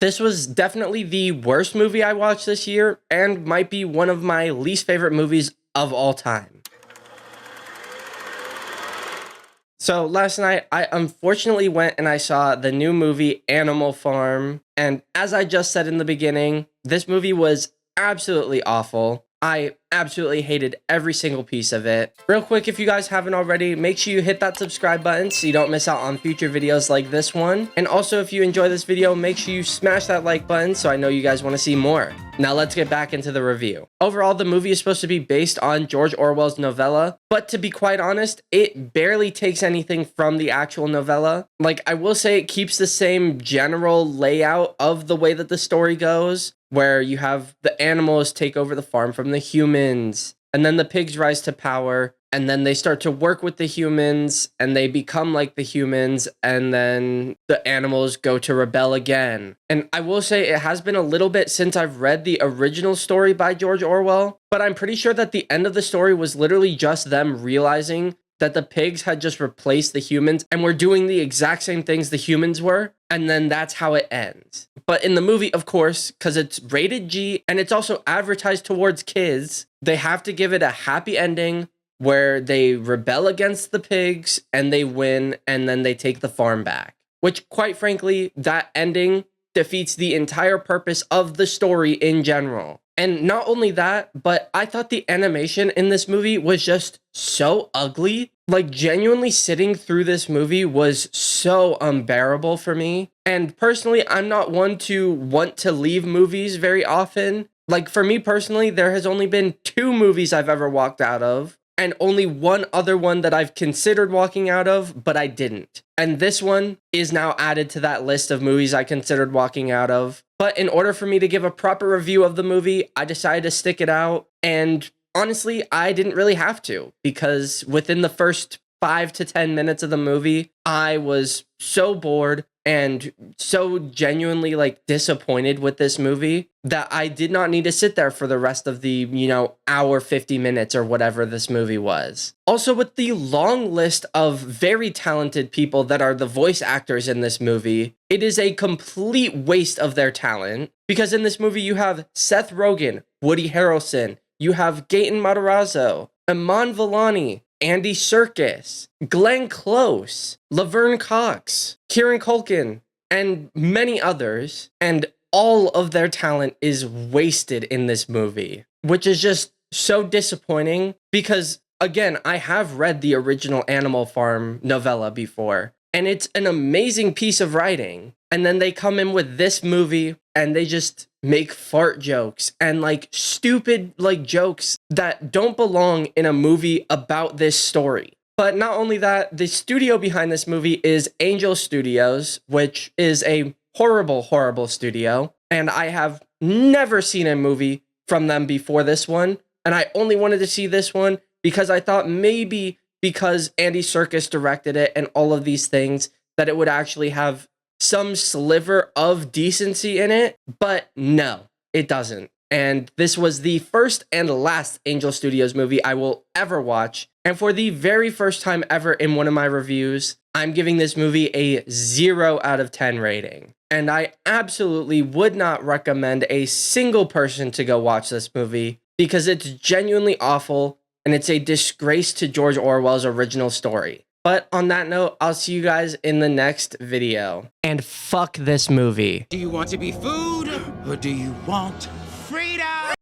This was definitely the worst movie I watched this year and might be one of my least favorite movies of all time. So last night, I unfortunately went and I saw the new movie Animal Farm. And as I just said in the beginning, this movie was absolutely awful. I absolutely hated every single piece of it. Real quick, if you guys haven't already, make sure you hit that subscribe button so you don't miss out on future videos like this one. And also, if you enjoy this video, make sure you smash that like button so I know you guys want to see more. Now let's get back into the review. Overall, the movie is supposed to be based on George Orwell's novella, but to be quite honest, it barely takes anything from the actual novella. Like, I will say it keeps the same general layout of the way that the story goes, where you have the animals take over the farm from the humans, and then the pigs rise to power, and then they start to work with the humans, and they become like the humans, and then the animals go to rebel again. And I will say it has been a little bit since I've read the original story by George Orwell, but I'm pretty sure that the end of the story was literally just them realizing that the pigs had just replaced the humans and were doing the exact same things the humans were, and then that's how it ends. But in the movie, of course, because it's rated G and it's also advertised towards kids, they have to give it a happy ending where they rebel against the pigs and they win and then they take the farm back. Which, quite frankly, that ending defeats the entire purpose of the story in general. And not only that, but I thought the animation in this movie was just so ugly. Like, genuinely sitting through this movie was so unbearable for me. And personally, I'm not one to want to leave movies very often. Like, for me personally, there has only been 2 movies I've ever walked out of, and only one other one that I've considered walking out of, but I didn't. And this one is now added to that list of movies I considered walking out of. But in order for me to give a proper review of the movie, I decided to stick it out. And honestly, I didn't really have to, because within the first 5 to 10 minutes of the movie, I was so bored and so genuinely disappointed with this movie that I did not need to sit there for the rest of the, hour 50 minutes or whatever this movie was. Also, with the long list of very talented people that are the voice actors in this movie, it is a complete waste of their talent, because in this movie you have Seth Rogen, Woody Harrelson, you have Gaten Matarazzo, Iman Vellani, Andy Serkis, Glenn Close, Laverne Cox, Kieran Culkin, and many others, and all of their talent is wasted in this movie, which is just so disappointing because, again, I have read the original Animal Farm novella before, and it's an amazing piece of writing, and then they come in with this movie and they just make fart jokes and stupid jokes that don't belong in a movie about this story. But not only that, the studio behind this movie is Angel Studios, which is a horrible, horrible studio. And I have never seen a movie from them before this one. And I only wanted to see this one because I thought maybe because Andy Serkis directed it and all of these things, that it would actually have some sliver of decency in it, but no, it doesn't. And this was the first and last Angel Studios movie I will ever watch. And for the very first time ever in one of my reviews, I'm giving this movie a 0 out of 10 rating. And I absolutely would not recommend a single person to go watch this movie because it's genuinely awful and it's a disgrace to George Orwell's original story. But on that note, I'll see you guys in the next video. And fuck this movie. Do you want to be food or do you want freedom?